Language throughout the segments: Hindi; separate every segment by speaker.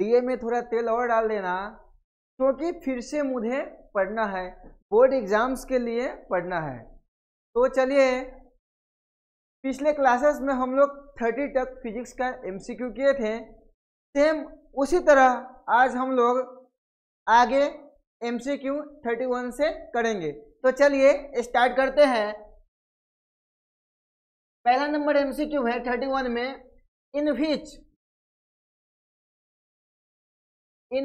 Speaker 1: दिए में थोड़ा तेल और डाल देना, क्योंकि फिर से मुझे पढ़ना है, बोर्ड एग्जाम्स के लिए पढ़ना है। तो चलिए, पिछले क्लासेस में हम लोग 30 तक फिजिक्स का एमसीक्यू किए थे, सेम उसी तरह आज हम लोग आगे एमसीक्यू 31 से करेंगे। तो चलिए स्टार्ट करते हैं। पहला नंबर एमसीक्यू है 31 में, in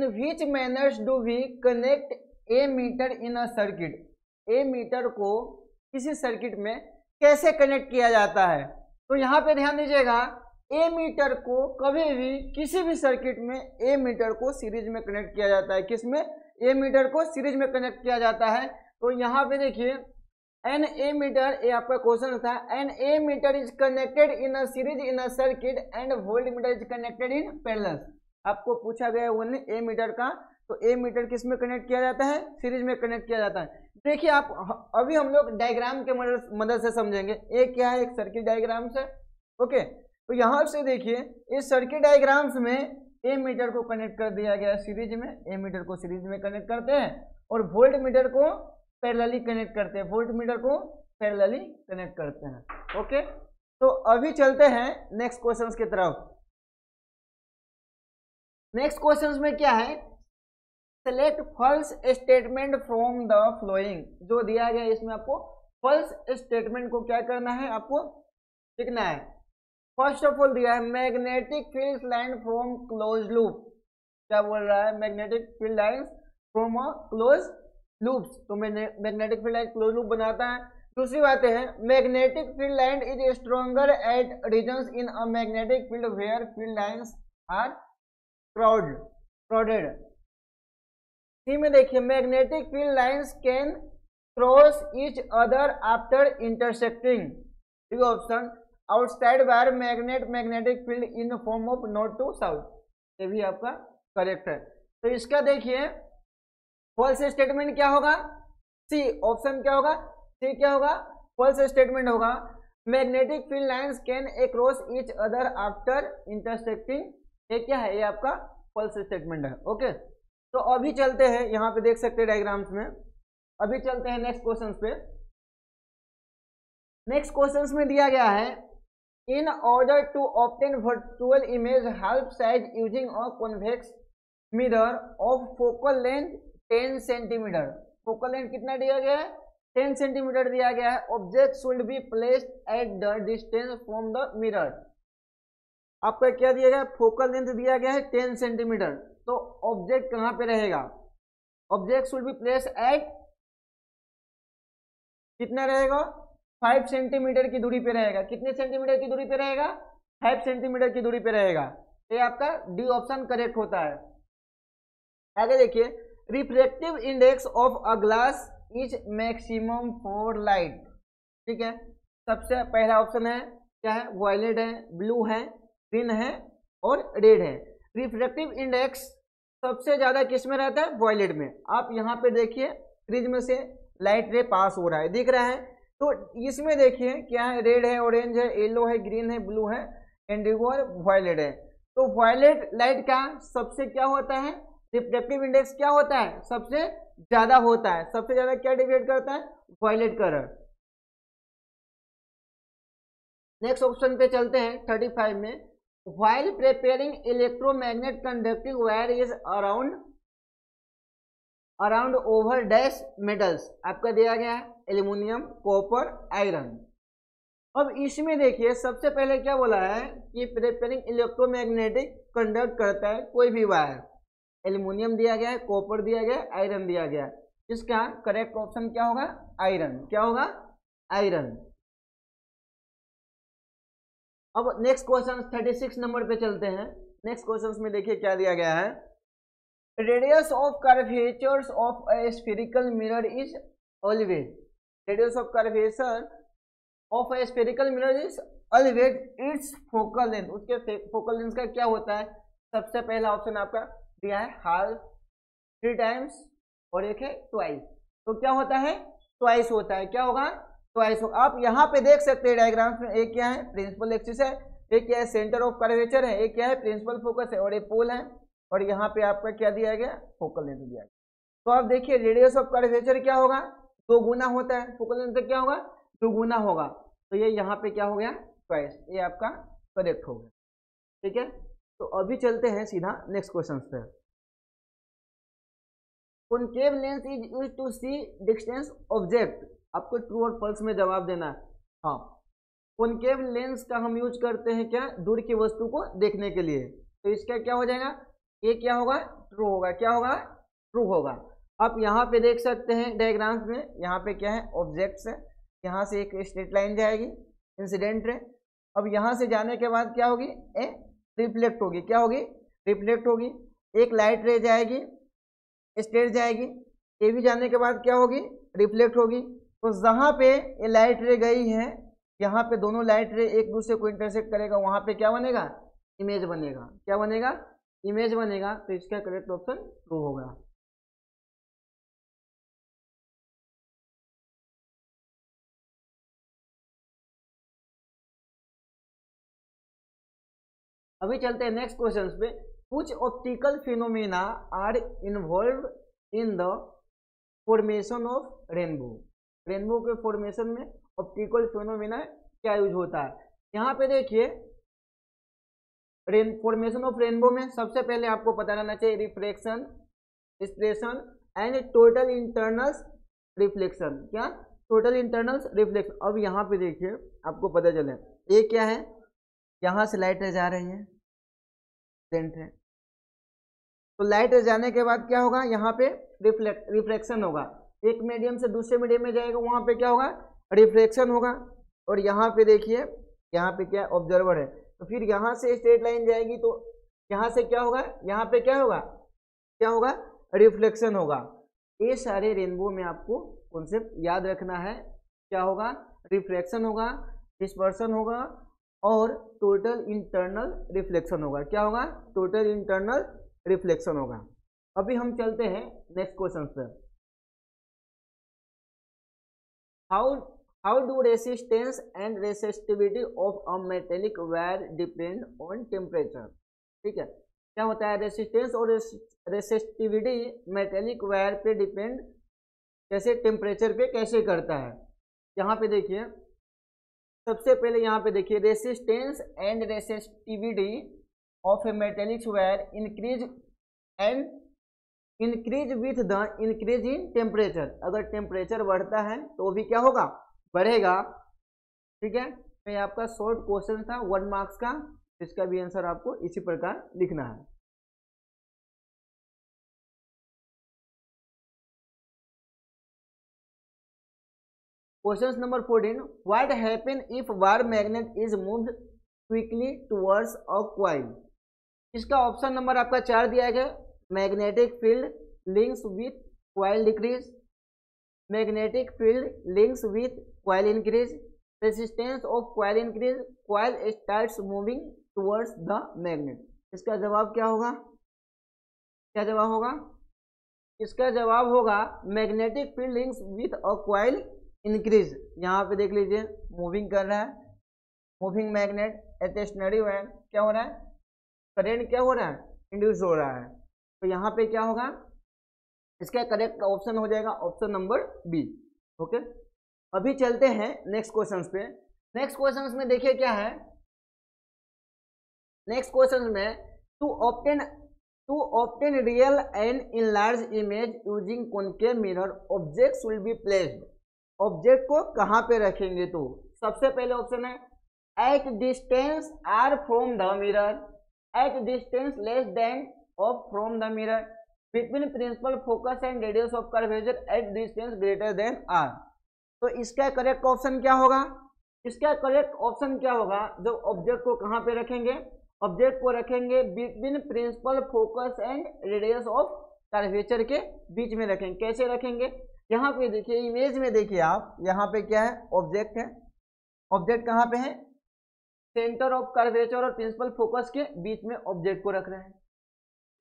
Speaker 1: which manners do we connect ammeter in a circuit. Ammeter को किसी सर्किट में कैसे कनेक्ट किया जाता है। तो यहाँ पे ध्यान दीजिएगा, ए मीटर को कभी भी किसी भी सर्किट में ए मीटर को सीरीज में कनेक्ट किया जाता है। किसमें? ए मीटर को सीरीज में कनेक्ट किया जाता है। तो यहाँ पे देखिए, एन ए मीटर, ये आपका क्वेश्चन था, an ammeter is connected in a series in a circuit and voltmeter is connected in parallel. आपको पूछा गया ओनली ए मीटर का, तो ए मीटर किस में कनेक्ट किया जाता है? सीरीज में कनेक्ट किया जाता है। देखिए आप, अभी हम लोग डायग्राम के मदद से समझेंगे। एक क्या है? एक सर्किट डायग्राम से। ओके, तो यहाँ से देखिए, इस सर्किट डायग्राम्स में ए मीटर को कनेक्ट कर दिया गया सीरीज में, ए मीटर को सीरीज में कनेक्ट करते हैं और वोल्ट मीटर को पैरेलली कनेक्ट करते हैं, वोल्ट मीटर को पैरेलली कनेक्ट करते हैं। ओके, तो अभी चलते हैं नेक्स्ट क्वेश्चंस की तरफ। नेक्स्ट क्वेश्चंस में क्या है? Select false statement from the following. जो दिया गया है इसमें आपको फॉल्स स्टेटमेंट को क्या करना है? आपको लिखना है। फर्स्ट ऑफ ऑल दिया है magnetic field line from close loop. क्या बोल रहा है? Magnetic field line from a close loop. तो magnetic field line close loop बनाता है। दूसरी बात है, magnetic field line is stronger at regions in a magnetic field where field lines are crowded. C में देखिए, magnetic field lines can cross each other after intersecting option outside wire magnetic field in form of north to south. ये भी आपका करेक्ट है। तो इसका देखिए फॉल्स स्टेटमेंट क्या होगा? सी ऑप्शन क्या होगा? सी क्या होगा? फॉल्स स्टेटमेंट होगा magnetic field lines can cross each other after intersecting. ये क्या है? ये आपका फॉल्स स्टेटमेंट है। ओके, तो अभी चलते हैं, यहाँ पे देख सकते हैं डायग्राम्स में। अभी चलते हैं नेक्स्ट क्वेश्चन पे। नेक्स्ट क्वेश्चन में दिया गया है, in order to obtain virtual image half size using a convex mirror of focal length 10 centimetre. Focal length कितना दिया गया है? 10 सेंटीमीटर दिया गया है। Object should be placed at the distance from the mirror. आपका क्या दिया गया? फोकल लेंथ दिया गया है 10 सेंटीमीटर। तो ऑब्जेक्ट कहाँ पे रहेगा? Object should B place at, कितना रहेगा? 5 सेंटीमीटर की दूरी पे रहेगा। कितने सेंटीमीटर की दूरी पे रहेगा? 5 सेंटीमीटर की दूरी पे रहेगा। ये आपका डी ऑप्शन करेक्ट होता है। आगे देखिए, reflective index of a glass is maximum for light. ठीक है, सबसे पहला ऑप्शन है क्या है? वायलेट है, ब्लू है, ग्रीन है और रेड है। रिफ्लेक्टिव इंडेक्स सबसे ज्यादा किस में रहता है? वॉयलेट में। आप यहाँ पे देखिए, प्रिज्म से लाइट रे पास हो रहा है, दिख रहा है। तो इसमें देखिए क्या है? रेड है, ऑरेंज है, येलो है, ग्रीन है, ब्लू है, इंडिगो और वॉयलेट है। तो वॉयलेट लाइट का सबसे क्या होता है? रिफ्लेक्टिव इंडेक्स क्या होता है? सबसे ज्यादा होता है। सबसे ज्यादा क्या डिवाइड करता है? Violet colour. नेक्स्ट ऑप्शन पे चलते हैं 35 में। While preparing electromagnet conducting wire is around over dash metals। आपका दिया गया है एल्यूमिनियम, कॉपर, आयरन। अब इसमें देखिए सबसे पहले क्या बोला है कि प्रिपेयरिंग इलेक्ट्रोमैग्नेटिक कंडक्ट करता है कोई भी वायर। एल्यूमिनियम दिया गया है, कॉपर दिया गया है, आयरन दिया गया है। इसका करेक्ट ऑप्शन क्या होगा? आयरन। क्या होगा? आयरन। अब नेक्स्ट क्वेश्चन 36 नंबर पे चलते हैं। नेक्स्ट क्वेश्चन में देखिए क्या दिया गया है, radius of curvatures of a spherical mirror is always. Radius of curvature of a spherical mirror is always it's focal length. उसके फोकल लेंथ का क्या होता है? सबसे पहला ऑप्शन आपका दिया है हाफ, 3 टाइम्स और एक है ट्वाइस। तो क्या होता है? ट्वाइस होता है। क्या होगा? ट्वाइस होगा। आप यहाँ पे देख सकते हैं डायग्राम्स में, एक क्या है? प्रिंसिपल एक्सिस है, एक क्या है? सेंटर ऑफ कर्वेचर है, एक क्या है? प्रिंसिपल फोकस है और एक पोल है। और यहाँ पे आपका क्या दिया गया, फोकल लेंथ दिया गया। तो आप देखिए रेडियस ऑफ कर्वेचर क्या होगा, 2 गुना होता है, फोकल लेंथ क्या होगा, 2 गुना होगा। तो ये यहाँ पे क्या हो गया, ट्वाइस, ये आपका करेक्ट हो गया। ठीक है, तो अभी चलते हैं सीधा नेक्स्ट क्वेश्चन पे। Concave lens is used to see distance object, आपको ट्रू और फॉल्स में जवाब देना है। हाँ, कॉनकेव लेंस का हम यूज करते हैं क्या, दूर की वस्तु को देखने के लिए। तो इसका क्या हो जाएगा, ये क्या होगा, ट्रू होगा, क्या होगा, ट्रू होगा। आप यहाँ पे देख सकते हैं डायग्राम्स में, यहाँ पे क्या है, ऑब्जेक्ट्स है, यहाँ से एक स्ट्रेट लाइन जाएगी, इंसिडेंट रे। अब यहाँ से जाने के बाद क्या होगी, ए रिफ्लेक्ट होगी, क्या होगी, रिफ्लेक्ट होगी। एक लाइट रे जाएगी, स्ट्रेट जाएगी, ये भी जाने के बाद क्या होगी, रिफ्लेक्ट होगी। तो जहाँ पे ये लाइट रे गई है, यहाँ पे दोनों लाइट रे एक दूसरे को इंटरसेक्ट करेगा, वहाँ पे क्या बनेगा, इमेज बनेगा, क्या बनेगा, इमेज बनेगा। तो इसका करेक्ट ऑप्शन ट्रू होगा। अभी चलते हैं नेक्स्ट क्वेश्चन पे। कुछ optical phenomena are involve in the formation of rainbow, rainbow के फॉर्मेशन में ऑप्टिकल फिनोमेना क्या यूज होता है। यहाँ पे देखिए फॉर्मेशन ऑफ रेनबो में सबसे पहले आपको पता रहना चाहिए refraction, dispersion and total internal reflection. क्या, टोटल इंटरनल रिफ्लेक्शन। अब यहाँ पे देखिए आपको पता चले, ये क्या है, यहाँ से लाइट जा रही है, है। तो लाइट जाने के बाद क्या होगा, यहाँ पे रिफ्लेक्शन होगा, एक मीडियम से दूसरे मीडियम में जाएगा, वहाँ पे क्या होगा, रिफ्लेक्शन होगा। और यहाँ पे देखिए, यहाँ पे क्या ऑब्जर्वर है, तो फिर यहाँ से स्ट्रेट लाइन जाएगी, तो यहाँ से क्या होगा, यहाँ पे क्या होगा, क्या होगा, रिफ्लेक्शन होगा। ये सारे रेनबो में आपको कॉन्सेप्ट याद रखना है, क्या होगा, रिफ्लेक्शन होगा, डिस्पर्सन होगा और टोटल इंटरनल रिफ्लेक्शन होगा। क्या होगा, टोटल इंटरनल रिफ्लेक्शन होगा। अभी हम चलते हैं नेक्स्ट क्वेश्चन पर। How do resistance and resistivity of a metallic wire depend on temperature. ठीक है, क्या होता है, रेसिस्टेंस और रेसिस्टिविटी मेटेलिक वायर पे डिपेंड कैसे, टेम्परेचर पे कैसे करता है। यहाँ पे देखिए सबसे पहले, यहाँ पे देखिए resistance and resistivity of A metallic wire increase with the increase in temperature. अगर टेम्परेचर बढ़ता है तो भी क्या होगा, बढ़ेगा। ठीक है, तो ये आपका शॉर्ट क्वेश्चन था 1 मार्क्स का, इसका भी आंसर आपको इसी प्रकार लिखना है। Question number 14, what happen if wire magnet is moved quickly towards a coil. इसका ऑप्शन नंबर आपका 4 दिया गया, magnetic field links with coil decrease, magnetic field links with coil increase, resistance of coil increase, coil starts moving towards the magnet. इसका जवाब क्या होगा, क्या जवाब होगा, इसका जवाब होगा magnetic field links with a coil increase. यहाँ पे देख लीजिए मूविंग कर रहा है, मूविंग मैग्नेट, स्टेशनरी वायर, क्या हो रहा है, करंट क्या हो रहा है, इंड्यूस हो रहा है। तो यहाँ पे क्या होगा, इसका करेक्ट ऑप्शन हो जाएगा ऑप्शन नंबर बी। ओके, अभी चलते हैं नेक्स्ट क्वेश्चन पे। नेक्स्ट क्वेश्चन में देखिए क्या है, नेक्स्ट क्वेश्चन में to obtain real and enlarge image using concave mirror objects will be placed. Object को कहाँ पे रखेंगे, तो सबसे पहले ऑप्शन है at distance R from the mirror, at distance less than F from the mirror, between principal focus and radius of curvature at distance greater than R. तो इसका करेक्ट ऑप्शन क्या होगा, इसका करेक्ट ऑप्शन क्या होगा, जब ऑब्जेक्ट को कहाँ पे रखेंगे, ऑब्जेक्ट को रखेंगे between principal focus and radius of curvature के बीच में रखेंगे। कैसे रखेंगे, यहाँ पे देखिए इमेज में देखिए आप, यहाँ पे क्या है, ऑब्जेक्ट है, ऑब्जेक्ट कहाँ पे है, सेंटर ऑफ कर्वेचर और प्रिंसिपल फोकस के बीच में ऑब्जेक्ट को रख रहे हैं,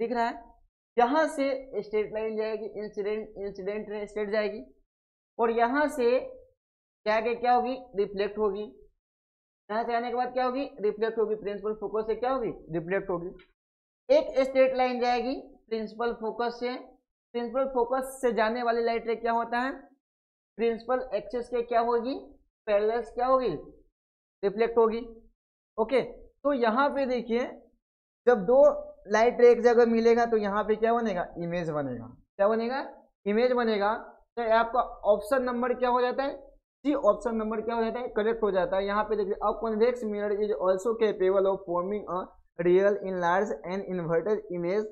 Speaker 1: दिख रहा है। यहाँ से स्ट्रेट लाइन जाएगी, इंसिडेंट रे स्ट्रेट जाएगी, और यहाँ से जाके क्या होगी, रिफ्लेक्ट होगी, यहाँ से आने के बाद क्या होगी, रिफ्लेक्ट होगी, प्रिंसिपल फोकस से क्या होगी, रिफ्लेक्ट होगी। एक स्ट्रेट लाइन जाएगी प्रिंसिपल फोकस से, प्रिंसिपल फोकस से जाने वाली लाइट रे क्या होता है, प्रिंसिपल एक्सिस के क्या होगी, पैरेलल क्या होगी, रिफ्लेक्ट होगी। ओके, तो यहाँ पे देखिए जब दो लाइट रे एक जगह मिलेगा तो यहाँ पे क्या बनेगा, इमेज बनेगा। क्या बनेगा, इमेज बनेगा। तो आपका ऑप्शन नंबर क्या हो जाता है, सी ऑप्शन नंबर क्या हो जाता है, करेक्ट हो जाता है। यहाँ पे देखिए अ convex mirror is also capable of forming a real enlarge and inverted image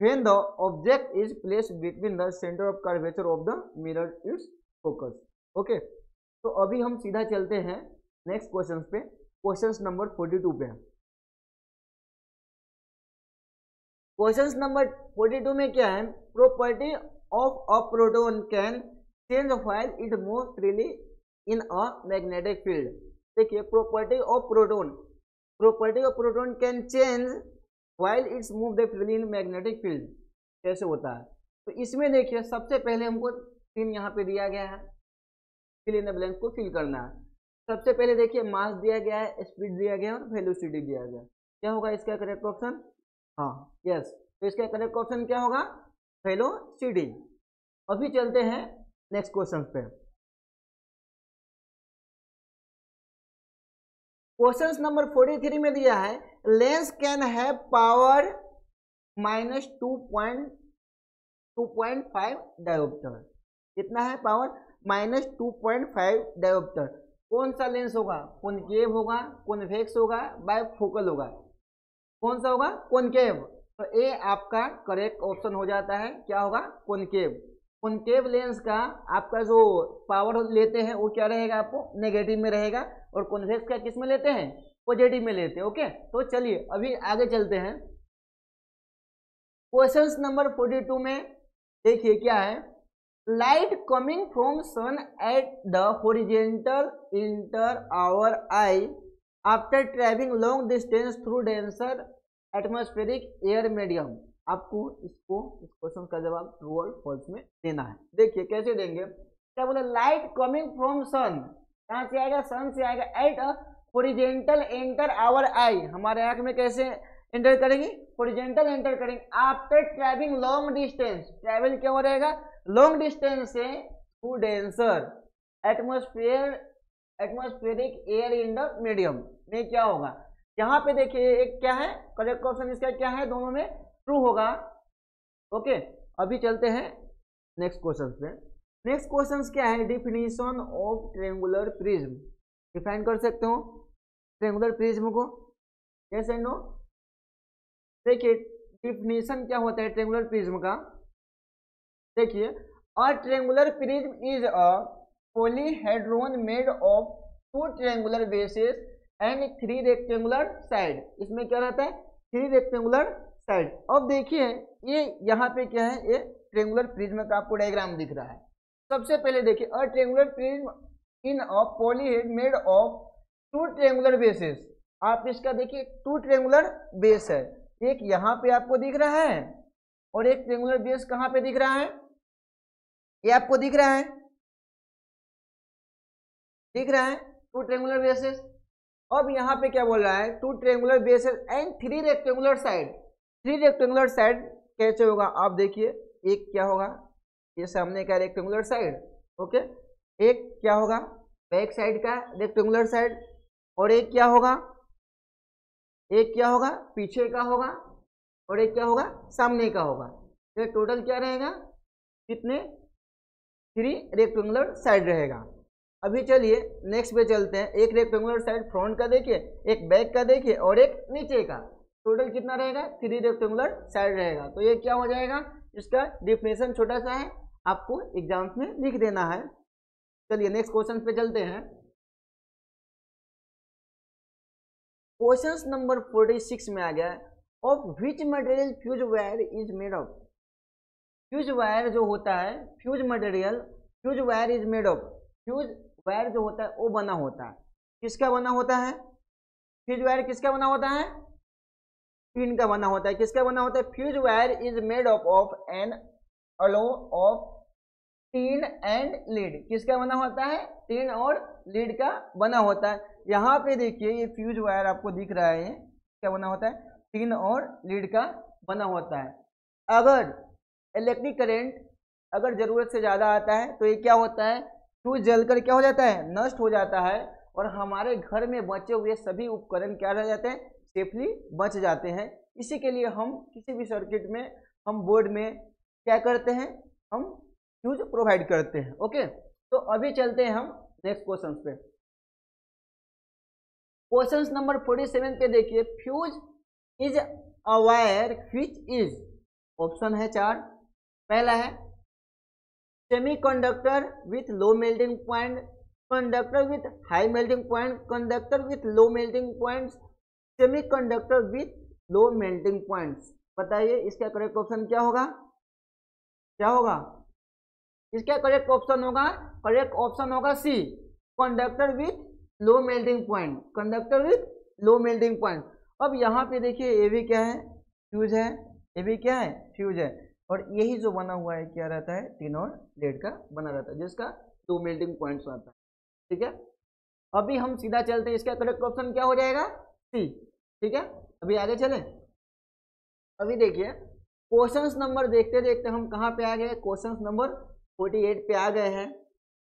Speaker 1: when the object is placed between the centre of curvature of the mirror it's focus. Okay, तो अभी हम सीधा चलते हैं नेक्स्ट क्वेश्चन पे, क्वेश्चन नंबर 42 पे। क्वेश्चन नंबर 42 में क्या है, property of a proton can change while it move freely in a magnetic field. देखिए property of proton can change while it's move the freely in magnetic field, कैसे होता है। तो इसमें देखिए सबसे पहले हमको तीन यहाँ पे दिया गया है, फिल इन द ब्लैंक को फिल करना है। सबसे पहले देखिए मास दिया गया है, स्पीड दिया गया है और वेलोसिटी दिया गया है। क्या होगा इसका करेक्ट ऑप्शन, हाँ यस, तो इसका करेक्ट ऑप्शन क्या होगा, वेलोसिटी। अभी चलते हैं नेक्स्ट क्वेश्चन पे। क्वेश्चन नंबर 43 में दिया है lens can have power -2.5 dioptre. कितना है पावर, -2.5 डायोप्टर। कौन सा लेंस होगा, कॉनकेव होगा, कॉन्वेक्स होगा, बाइफोकल होगा, कौन सा होगा, कॉनकेव। तो ए आपका करेक्ट ऑप्शन हो जाता है, क्या होगा, कॉनकेव। कॉनकेव लेंस का आपका जो पावर लेते हैं वो क्या रहेगा, आपको नेगेटिव में रहेगा, और कॉन्वेक्स का किस में लेते हैं, पॉजिटिव में लेते हैं। ओके, तो चलिए अभी आगे चलते हैं। क्वेश्चन नंबर 42 में देखिए क्या है, light coming from sun at the horizontal enter our eye after travelling long distance through denser atmospheric air medium. आपको इस क्वेश्चन का जवाब ट्रू और फॉल्स में देना है। देखिए कैसे देंगे, क्या बोले, लाइट कमिंग फ्रॉम सन, कहाँ से आएगा, सन से आएगा, at a horizontal enter our eye, हमारे आंख में कैसे एंटर करेंगी, हॉरिजॉन्टल एंटर करेंगे। After travelling long distance, travel क्या हो रहेगा, लॉन्ग डिस्टेंस से through denser atmospheric air in the medium में क्या होगा। यहाँ पे देखिए एक क्या है, करेक्ट ऑप्शन इसका क्या है, दोनों में ट्रू होगा। ओके, अभी चलते हैं नेक्स्ट क्वेश्चन पे। नेक्स्ट क्वेश्चन क्या है, definition of triangular prism. Define कर सकते हो ट्रायंगुलर प्रिज्म को, यस एंड नो। देखिए डिफिनीशन क्या होता है ट्रायंगुलर प्रिज्म का, देखिए a triangular prism is a polyhedron made of 2 triangular bases and 3 rectangular side. इसमें क्या रहता है, 3 रेक्टेंगुलर साइड। अब देखिए ये यहाँ पे क्या है, ये ट्रायंगुलर प्रिज्म का आपको डायग्राम दिख रहा है। सबसे पहले देखिए a triangular prism in a polyhedron made of 2 triangular bases. आप इसका देखिए 2 ट्रायंगुलर बेस है, एक यहाँ पे आपको दिख रहा है और एक ट्रायंगुलर बेस कहाँ पे दिख रहा है, ये आपको दिख रहा है, दिख रहा है 2 ट्रायंगुलर बेसेस। अब यहाँ पे क्या बोल रहा है, 2 triangular bases and 3 rectangular side. 3 rectangular side कैसे होगा, आप देखिए एक क्या होगा, ये सामने का रेक्टेंगुलर साइड, ओके, एक क्या होगा बैक साइड का रेक्टेंगुलर साइड, और एक क्या होगा, एक क्या होगा पीछे का होगा, और एक क्या होगा सामने का होगा। ये टोटल क्या रहेगा, कितने, 3 रेक्टेंगुलर साइड रहेगा। अभी चलिए नेक्स्ट पे चलते हैं। एक रेक्टेंगुलर साइड फ्रंट का देखिए, एक बैक का देखिए, और एक नीचे का, टोटल कितना रहेगा, 3 रेक्टेंगुलर साइड रहेगा। तो ये क्या हो जाएगा, इसका डिफिनेशन छोटा सा है, आपको एग्जाम्स में लिख देना है। चलिए नेक्स्ट क्वेश्चन पे चलते हैं। क्वेश्चन नंबर 46 में आ गया, of which material fuse wire is made of. Fuse wire जो होता है, fuse material, fuse wire is made of, fuse wire जो होता है वो बना होता है, किसका बना होता है, फ्यूज वायर किसका बना होता है, टीन का बना होता है। किसका बना होता है, fuse wire is made of an alloy of tin and lead. किसका बना होता है, टीन और लीड का बना होता है। यहाँ पे देखिए ये फ्यूज वायर आपको दिख रहा है, क्या बना होता है, टिन और लीड का बना होता है। अगर इलेक्ट्रिक करंट अगर ज़रूरत से ज़्यादा आता है तो ये क्या होता है, फ्यूज जलकर क्या हो जाता है, नष्ट हो जाता है और हमारे घर में बचे हुए सभी उपकरण क्या रह जाते हैं, सेफली बच जाते हैं। इसी के लिए हम किसी भी सर्किट में हम बोर्ड में क्या करते हैं, हम फ्यूज प्रोवाइड करते हैं। ओके, तो अभी चलते हैं हम नेक्स्ट क्वेश्चन पे। क्वेश्चन नंबर 47 पे देखिए, fuse is a wire which is, option है 4। पहला है semiconductor with low melting point, conductor with high melting point, conductor with low melting points, semiconductor with low melting points. बताइए इसका करेक्ट ऑप्शन क्या होगा, क्या होगा इसका करेक्ट ऑप्शन होगा, करेक्ट ऑप्शन होगा C, conductor with low melting point, conductor with low melting point. अब यहाँ पे देखिए ये भी क्या है, फ्यूज है, ये भी क्या है, फ्यूज है, और यही जो बना हुआ है क्या रहता है, टिन और लेड का बना रहता है, जिसका दो मेल्टिंग पॉइंट्स आता है। ठीक है, अभी हम सीधा चलते हैं, इसका करेक्ट ऑप्शन क्या हो जाएगा, सी। ठीक है, अभी आगे चले। अभी देखिए क्वेश्चंस नंबर देखते देखते हम कहाँ पे आ गए, क्वेश्चंस नंबर 48 पे आ गए हैं।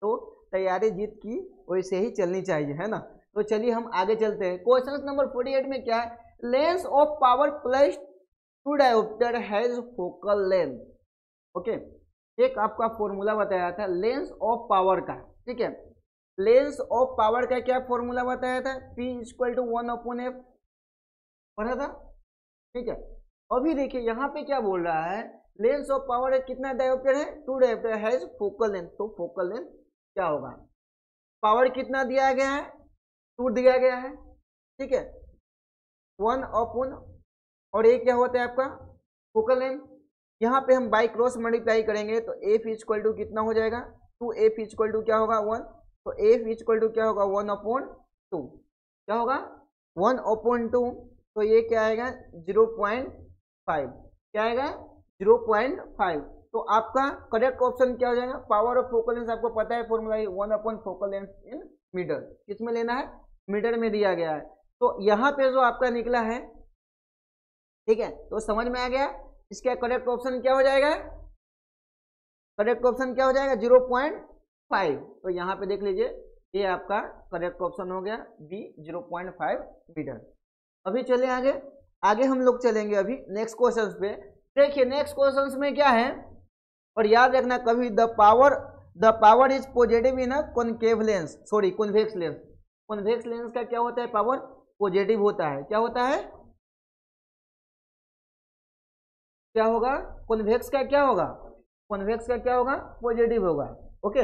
Speaker 1: तो तैयारी जीत की वैसे ही चलनी चाहिए, है ना। तो चलिए हम आगे चलते हैं। क्वेश्चन नंबर 48 में क्या है, lens of power plus two dioptre has focal length. Okay, एक आपका फॉर्मूला बताया था लेंस ऑफ पावर का। ठीक है, लेंस ऑफ पावर का क्या फॉर्मूला बताया था, P = 1/f पढ़ा था। ठीक है, अभी देखिए यहाँ पे क्या बोल रहा है, लेंस ऑफ पावर है कितना डायोप्टर है, 2 डायोप्टर हैज फोकल लेंथ। तो फोकल लेंथ क्या होगा, पावर कितना दिया गया है, 2 दिया गया है। ठीक है, 1/, और ये क्या होता है आपका फोकल लेंथ। यहाँ पे हम बाई क्रॉस मल्टीप्लाई करेंगे तो F = कितना हो जाएगा, 2F = क्या होगा 1, तो F = क्या होगा 1/2, क्या होगा 1/2, तो ये क्या आएगा 0.5, क्या आएगा 0.5। तो आपका करेक्ट ऑप्शन क्या हो जाएगा, पावर ऑफ फोकल लेंथ आपको पता है formula 1 focal length in metre, किसमें लेना है, मीटर में दिया गया है। तो यहाँ पे जो आपका निकला है, ठीक है, तो समझ में आ गया, इसका करेक्ट ऑप्शन क्या हो जाएगा, करेक्ट ऑप्शन क्या हो जाएगा 0.5। तो यहाँ पे देख लीजिए ये आपका करेक्ट ऑप्शन हो गया बी 0.5 मीटर। अभी चले आगे, आगे हम लोग चलेंगे अभी नेक्स्ट क्वेश्चन पे। देखिए नेक्स्ट क्वेश्चन में क्या है, और याद रखना कभी the power is positive in a concave lens, sorry convex lens. Convex lens का क्या होता है, पावर पॉजिटिव होता है। क्या होता है, क्या होगा, कॉन्वेक्स का क्या होगा, कॉन्वेक्स का क्या होगा, पॉजिटिव होगा। ओके,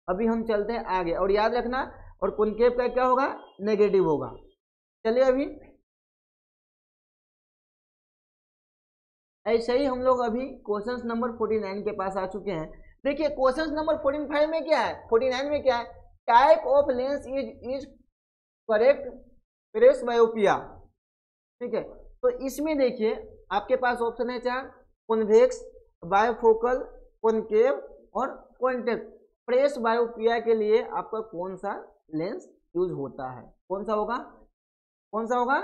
Speaker 1: अभी हम चलते हैं आगे, और याद रखना, और कॉनकेव का क्या होगा, नेगेटिव होगा। चलिए अभी ऐसे ही हम लोग अभी क्वेश्चन नंबर 49 के पास आ चुके हैं। देखिए क्वेश्चन नंबर 45 में क्या है, 49 में क्या है, type of lens is correct presbyopia. ठीक है, तो इसमें देखिए आपके पास ऑप्शन है 4, कॉन्वेक्स, बायोफोकल, कॉनकेव और कॉन्टेक्ट। प्रेस बायोपिया के लिए आपका कौन सा लेंस यूज होता है, कौन सा होगा, कौन सा होगा।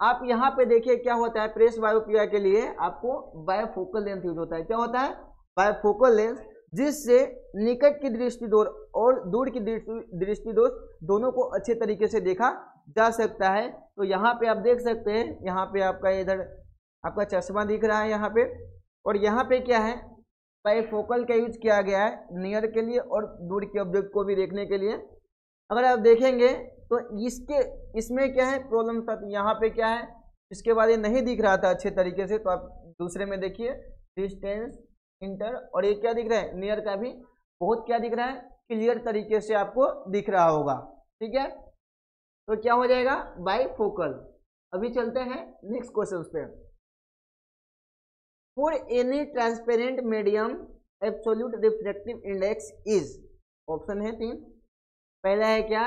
Speaker 1: आप यहाँ पे देखिए क्या होता है, प्रेस बायोपिया के लिए आपको बायोफोकल लेंस यूज होता है। क्या होता है, बायोफोकल लेंस, जिससे निकट की दृष्टि दोष और दूर की दृष्टि दोष दोनों को अच्छे तरीके से देखा जा सकता है। तो यहाँ पे आप देख सकते हैं, यहाँ पे आपका इधर आपका चश्मा दिख रहा है यहाँ पे, और यहाँ पे क्या है, बायोफोकल का यूज किया गया है नियर के लिए और दूर के ऑब्जेक्ट को भी देखने के लिए। अगर आप देखेंगे तो इसमें क्या है प्रॉब्लम था, यहाँ पे क्या है, इसके बाद ये नहीं दिख रहा था अच्छे तरीके से, तो आप दूसरे में देखिए डिस्टेंस, इंटर, और ये क्या दिख रहा है, नियर का भी बहुत क्या दिख रहा है, क्लियर तरीके से आपको दिख रहा होगा। ठीक है, तो क्या हो जाएगा, बाईफोकल। अभी चलते हैं नेक्स्ट क्वेश्चन पे। For any transparent medium absolute refractive index is, option है 3। पहला है क्या,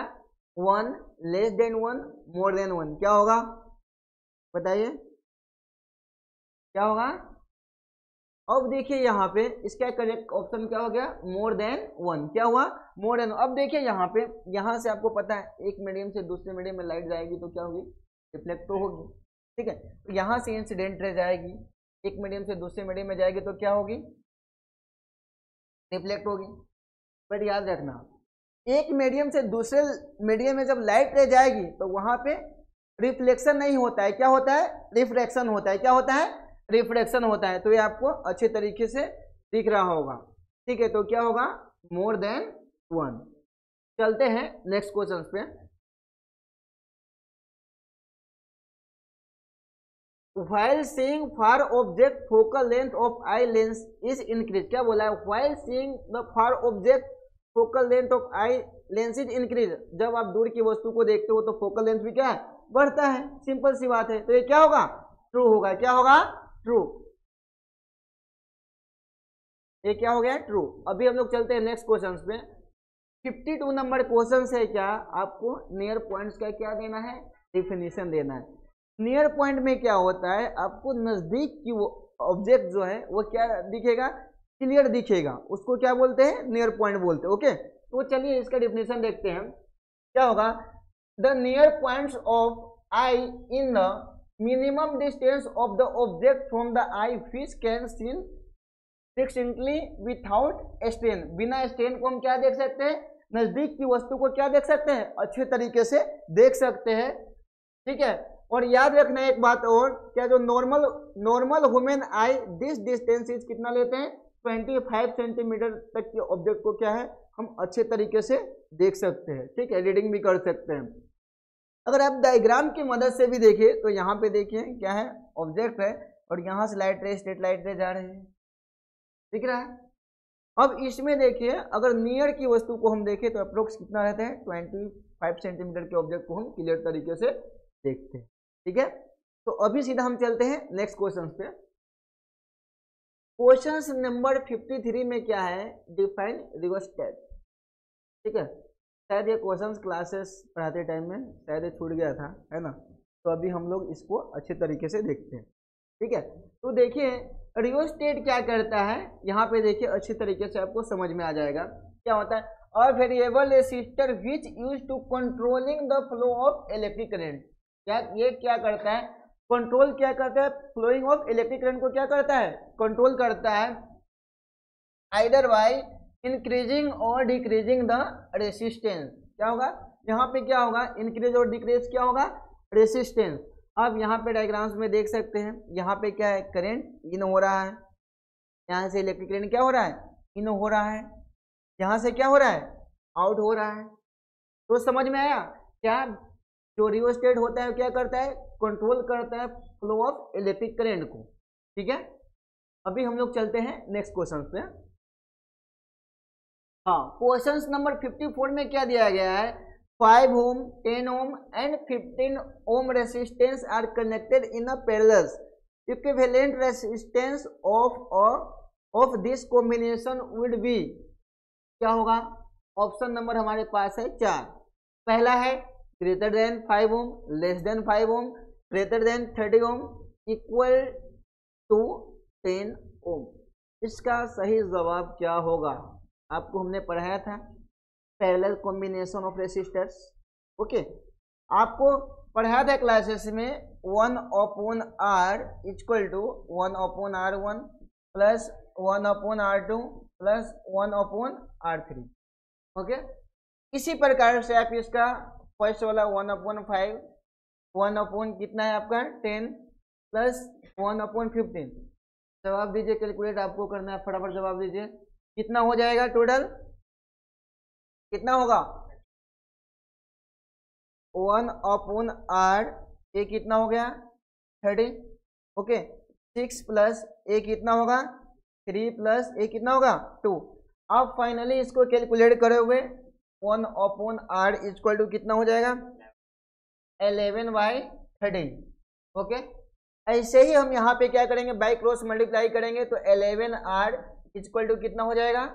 Speaker 1: 1, लेस देन 1, मोर देन 1। क्या होगा बताइए, क्या होगा। अब देखिए यहाँ पे इसका करेक्ट ऑप्शन क्या हो गया, मोर देन 1। क्या हुआ, मोर देन। अब देखिए यहाँ पे, यहाँ से आपको पता है एक मीडियम से दूसरे मीडियम में लाइट जाएगी तो क्या होगी, रिफ्लेक्ट तो होगी। ठीक है। तो यहाँ से इंसिडेंट रे जाएगी, एक मीडियम से दूसरे मीडियम में जाएगी तो क्या होगी, रिफ्लेक्ट होगी। बट याद रखना, एक मीडियम से दूसरे मीडियम में जब लाइट रे जाएगी तो वहां पे रिफ्लेक्शन नहीं होता है, क्या होता है, रिफ्रैक्शन होता है। क्या होता है, रिफ्रैक्शन होता है। तो ये आपको अच्छे तरीके से दिख रहा होगा, ठीक है। तो क्या होगा, मोर देन 1। चलते हैं नेक्स्ट क्वेश्चन पे। While seeing far object, focal length of eye lens is increased। क्या बोला है, while seeing the far object, focal length of eye lens is increased। जब आप दूर की वस्तु को देखते हो तो फोकल लेंथ भी क्या है, बढ़ता है। सिंपल सी बात है। तो ये क्या होगा, ट्रू होगा। क्या होगा, ट्रू। ये क्या हो गया, ट्रू। अभी हम लोग चलते हैं नेक्स्ट क्वेश्चन पे। 52 नंबर क्वेश्चन है। क्या आपको नियर पॉइंट्स का क्या देना है, डिफिनीशन देना है। नियर पॉइंट में क्या होता है, आपको नजदीक की वो ऑब्जेक्ट जो है वो क्या दिखेगा, क्लियर दिखेगा, उसको क्या बोलते हैं, नियर पॉइंट बोलते हैं। ओके, तो चलिए इसका डिफिनीशन देखते हैं। क्या होगा, the near points of I in the minimum distance of the object from the I fish can seen distinctly without strain. बिना स्ट्रेन को हम क्या देख सकते हैं, नजदीक की वस्तु को क्या देख सकते हैं, अच्छे तरीके से देख सकते हैं, ठीक है। और याद रखना एक बात और, क्या जो normal human I this distance is कितना लेते हैं, 25 सेंटीमीटर तक के ऑब्जेक्ट को क्या है, हम अच्छे तरीके से देख सकते हैं, ठीक है, रीडिंग भी कर सकते हैं। अगर आप डायग्राम की मदद से भी देखिए तो यहाँ पे देखिए क्या है, ऑब्जेक्ट है और यहाँ से लाइट रे, स्ट्रेट लाइट रे जा रहे हैं, दिख रहा है। अब इसमें देखिए, अगर नियर की वस्तु को हम देखें तो अप्रोक्स कितना रहता है, 25 सेंटीमीटर के ऑब्जेक्ट को हम क्लियर तरीके से देखते हैं, ठीक है। तो अभी सीधा हम चलते हैं नेक्स्ट क्वेश्चन पे। क्वेश्चन नंबर 53 में क्या है, डिफाइन रियोस्टेट, ठीक है। शायद ये क्वेश्चन क्लासेस पढ़ाते टाइम में शायद ये छूट गया था, है ना। तो अभी हम लोग इसको अच्छे तरीके से देखते हैं, ठीक है। तो देखिए रियोस्टेट क्या करता है, यहाँ पे देखिए अच्छी तरीके से आपको समझ में आ जाएगा। क्या होता है, a variable resistor which use to controlling the flow of electric current. क्या ये क्या करता है, कंट्रोल क्या करता है, फ्लोइंग ऑफ इलेक्ट्रिक करंट को क्या करता है, कंट्रोल करता है, आइदर बाय इंक्रीजिंग और डिक्रीजिंग द रेसिस्टेंस। क्या होगा, यहाँ पे क्या होगा, इंक्रीज और डिक्रीज क्या होगा, रेसिस्टेंस। अब यहाँ पे डायग्राम्स में देख सकते हैं, यहाँ पे क्या है, करंट इन हो रहा है, यहाँ से इलेक्ट्रिक करंट क्या हो रहा है, इन हो रहा है, यहाँ से क्या हो रहा है, आउट हो रहा है। तो समझ में आया, क्या जो रियोस्टेट होता है क्या करता है, कंट्रोल करता है फ्लो ऑफ इलेक्ट्रिक करंट को, ठीक है। अभी हम लोग चलते हैं नेक्स्ट क्वेश्चन पे। हाँ, क्वेश्चन नंबर 54 में क्या दिया गया है, 5 ohm, 10 ohm and 15 ohm resistance are connected in a parallel. Equivalent resistance of this combination would be, क्या होगा, ऑप्शन नंबर हमारे पास है 4। पहला है greater than 5 ohm, less than 5 ohm, greater than 30 ohm, equal to 10 ohm। इसका सही जवाब क्या होगा, आपको हमने पढ़ाया था parallel combination of resistors, okay. आपको पढ़ाया था क्लासेस में 1/R equal to 1/R1 plus 1/R2 plus 1/R3, okay. इसी प्रकार से आप इसका फर्स्ट वाला 1/5, 1 कितना है आपका 10 प्लस 1/15, जवाब दीजिए, कैलकुलेट आपको करना है, फटाफट जवाब दीजिए, कितना हो जाएगा टोटल, कितना होगा 1/R, ये कितना हो गया 30, ओके। 6 प्लस ए कितना होगा 3 प्लस ए कितना होगा 2। अब फाइनली इसको कैलकुलेट करे हुए 1/R इक्वल टू कितना हो जाएगा 11/13, ओके। ऐसे ही हम यहाँ पे क्या करेंगे, बाई क्रॉस मल्टीप्लाई करेंगे तो 11R इक्वल टू कितना हो जाएगा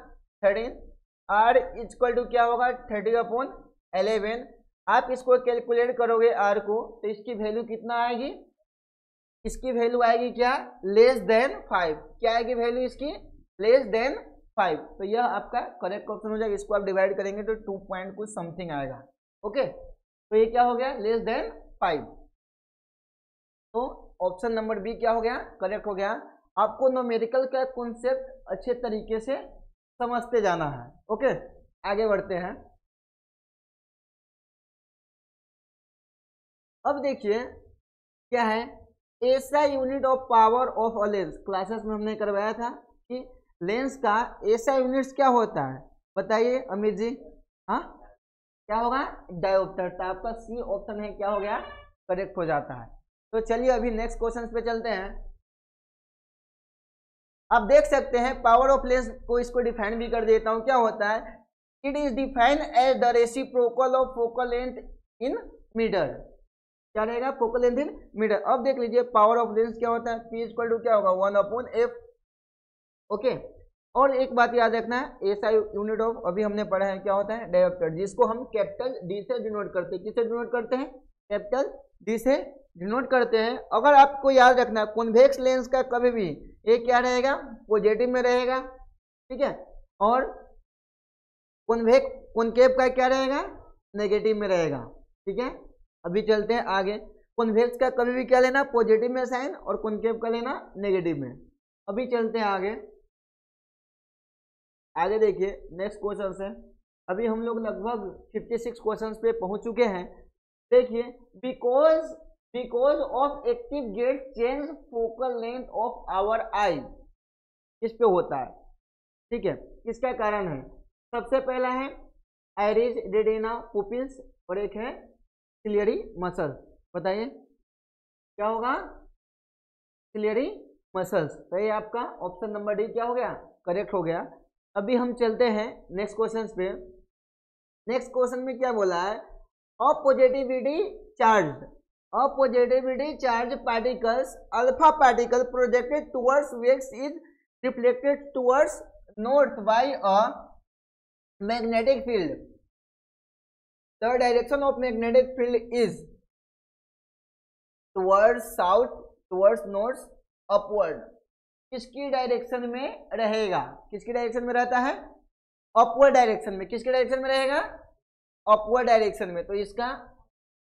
Speaker 1: 13, R इक्वल टू क्या होगा 30/11। आप इसको कैलकुलेट करोगे R को तो इसकी वैल्यू कितना आएगी, इसकी वैल्यू आएगी क्या, लेस देन 5। क्या आएगी वैल्यू इसकी, लेस देन 5। तो यह आपका करेक्ट ऑप्शन हो जाएगा। इसको आप डिवाइड करेंगे तो 2 पॉइंट कुछ समथिंग आएगा, ओके। तो ये क्या हो गया, लेस देन 5। तो ऑप्शन नंबर बी क्या हो गया, करेक्ट हो गया। आपको न्यूमेरिकल का कॉन्सेप्ट अच्छे तरीके से समझते जाना है। ओके, आगे बढ़ते हैं। अब देखिए क्या है, SI unit of power of a lens. Classes में हमने करवाया था कि लेंस का एसआई यूनिट्स क्या होता है, बताइए अमित जी। हाँ, क्या होगा, डायोप्टर। तो आपका सी ऑप्शन है क्या हो गया, करेक्ट हो जाता है। तो चलिए अभी नेक्स्ट क्वेश्चन पे चलते हैं। आप देख सकते हैं पावर ऑफ लेंस को, इसको डिफाइन भी कर देता हूं। क्या होता है, it is define as the reciprocal of focal length in metre. क्या रहेगा, फोकल लेंथ इन मीटर। अब देख लीजिए पावर ऑफ लेंस क्या होता है, पी इक्वल टू क्या होगा, 1/f। ओके, और एक बात याद रखना है, एसआई यूनिट ऑफ अभी हमने पढ़ा है क्या होता है, डायोप्टर, जिसको हम कैपिटल डी से डिनोट करते हैं। किससे डिनोट करते हैं, कैपिटल डी से डिनोट करते हैं। अगर आपको याद रखना है कॉन्वेक्स लेंस का कभी भी ये क्या रहेगा, पॉजिटिव में रहेगा, ठीक है, और कॉन्केव का क्या रहेगा, नेगेटिव में रहेगा, ठीक है। अभी चलते हैं आगे। कॉन्वेक्स का कभी भी क्या लेना, पॉजिटिव में साइन, और कॉन्केव का लेना नेगेटिव में। अभी चलते हैं आगे। आगे देखिए नेक्स्ट क्वेश्चन है। अभी हम लोग लगभग 56 क्वेश्चंस पे पहुंच चुके हैं। देखिए, because of active gate change focal length of our eye, इस पे होता है, ठीक है। इसका कारण है, सबसे पहला है आइरिस, रेटिना, पुपिल्स, और एक है सिलियरी मसल्स। बताइए क्या होगा, सिलियरी मसल्स। तो ये आपका ऑप्शन नंबर डी क्या हो गया, करेक्ट हो गया। अभी हम चलते हैं नेक्स्ट क्वेश्चन पे। नेक्स्ट क्वेश्चन में क्या बोला है, a positively charge particles, alpha particle projected towards वेक्स is reflected towards north by a magnetic field. The direction of magnetic field is towards south, towards north, upward. किसकी डायरेक्शन में रहेगा, किसकी डायरेक्शन में रहता है, अपवर्ड डायरेक्शन में। किसके डायरेक्शन में रहेगा, अपवर्ड डायरेक्शन में। तो इसका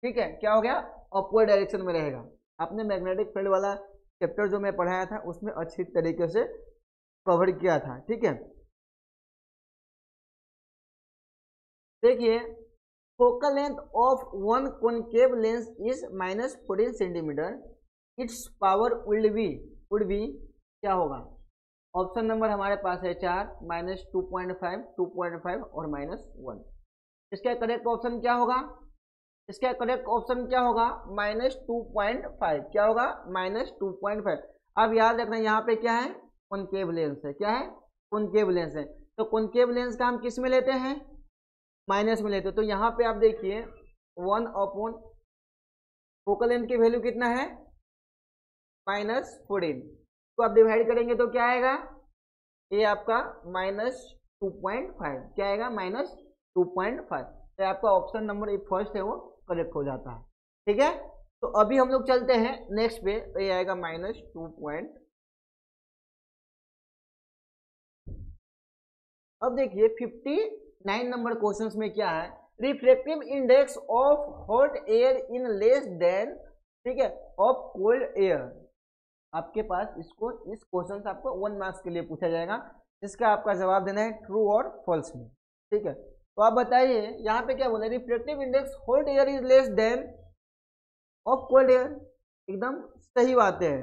Speaker 1: ठीक है क्या हो गया, अपवर्ड डायरेक्शन में रहेगा। आपने मैग्नेटिक फील्ड वाला चैप्टर जो मैं पढ़ाया था उसमें अच्छी तरीके से कवर किया था, ठीक है। देखिए, focal length of one concave lens is -14 centimetre, it's power would be क्या होगा। ऑप्शन नंबर हमारे पास है 4, -2.5, 2.5 और -1। इसका करेक्ट ऑप्शन क्या होगा, इसका करेक्ट ऑप्शन क्या होगा, -2.5। क्या होगा, -2.5। अब याद रखना यहाँ पे क्या है, कॉनकेव लेंस है। क्या है, कॉनकेव लेंस है। तो कॉनकेव लेंस का हम किस में लेते हैं, माइनस में लेते हैं। तो यहाँ पे आप देखिए 1/, फोकल लेंथ की वैल्यू कितना है, -14। तो आप डिवाइड करेंगे तो क्या आएगा, ये आपका -2.5। क्या आएगा, -2.5। तो आपका ऑप्शन नंबर फर्स्ट है वो करेक्ट हो जाता है, ठीक है। तो अभी हम लोग चलते हैं नेक्स्ट पे। तो ये आएगा -2. अब देखिए 59 नंबर क्वेश्चंस में क्या है, refractive index of hot air in less than, ठीक है, ऑफ कोल्ड एयर। आपके पास इसको, इस क्वेश्चन से आपको 1 मार्क्स के लिए पूछा जाएगा, जिसका आपका जवाब देना है ट्रू और फॉल्स में, ठीक है। तो आप बताइए यहाँ पे क्या बोला, refractive index hot air is less than of cold air. एकदम सही बात है।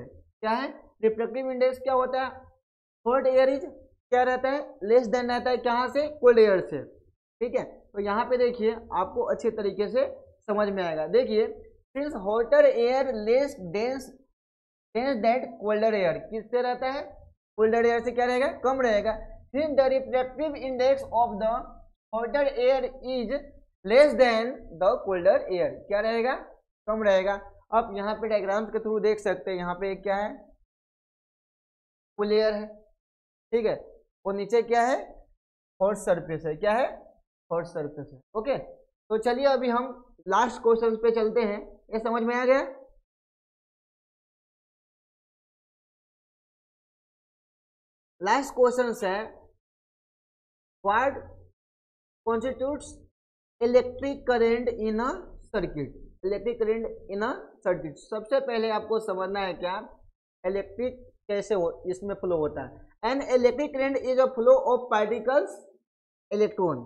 Speaker 1: क्या है, रिफ्रैक्टिव इंडेक्स क्या होता है, हॉट एयर इज क्या रहता है, लेस देन रहता है, कहाँ से, कोल्ड एयर से, ठीक है। तो यहाँ पे देखिए आपको अच्छे तरीके से समझ में आएगा। देखिए, since hotter air less dense that colder air, किससे रहता है, कोल्डर एयर से क्या रहेगा, कम रहेगा। Since the refractive index of the hotter air is less than the colder air, क्या रहेगा, कम रहेगा। अब यहाँ पे डायग्राम्स के थ्रू देख सकते हैं, यहाँ पे क्या है, कूल एयर है, ठीक है, और नीचे क्या है, हॉट सरफेस है। क्या है, हॉट सरफेस है। ओके, तो चलिए अभी हम लास्ट क्वेश्चन पे चलते हैं। ये समझ में आ गया। लास्ट क्वेश्चन है, what constitutes electric current in a circuit. Electric current in a circuit. सबसे पहले आपको समझना है क्या, इलेक्ट्रिक कैसे हो इसमें फ्लो होता है। An electric current is a flow of particles electron,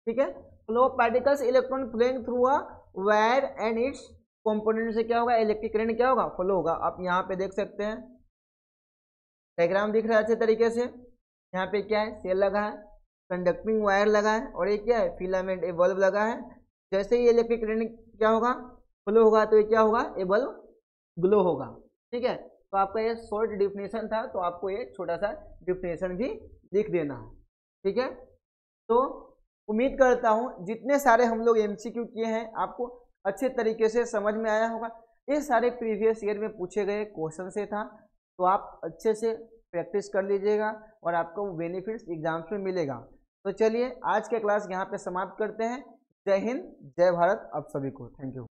Speaker 1: ठीक है, flow of particles electron flowing through a wire and its component से क्या होगा, इलेक्ट्रिक करंट क्या होगा, फ्लो होगा। आप यहाँ पे देख सकते हैं, डायग्राम दिख रहा है अच्छे तरीके से। यहाँ पे क्या है, सेल लगा है, कंडक्टिंग वायर लगा है, और ये क्या है, फिलामेंट, ए बल्ब लगा है। जैसे ही इलेक्ट्रिक करंट क्या होगा, फ्लो होगा, तो ये क्या होगा, ये बल्ब ग्लो होगा, ठीक है। तो आपका ये शॉर्ट डिफिनेशन था, तो आपको ये छोटा सा डिफिनेशन भी लिख देना है, ठीक है। तो उम्मीद करता हूँ जितने सारे हम लोग एमसीक्यू किए हैं आपको अच्छे तरीके से समझ में आया होगा। ये सारे प्रीवियस ईयर में पूछे गए क्वेश्चन से था, तो आप अच्छे से प्रैक्टिस कर लीजिएगा और आपको बेनिफिट्स एग्जाम्स में मिलेगा। तो चलिए आज के क्लास यहाँ पे समाप्त करते हैं। जय हिंद, जय भारत आप सभी को, थैंक यू।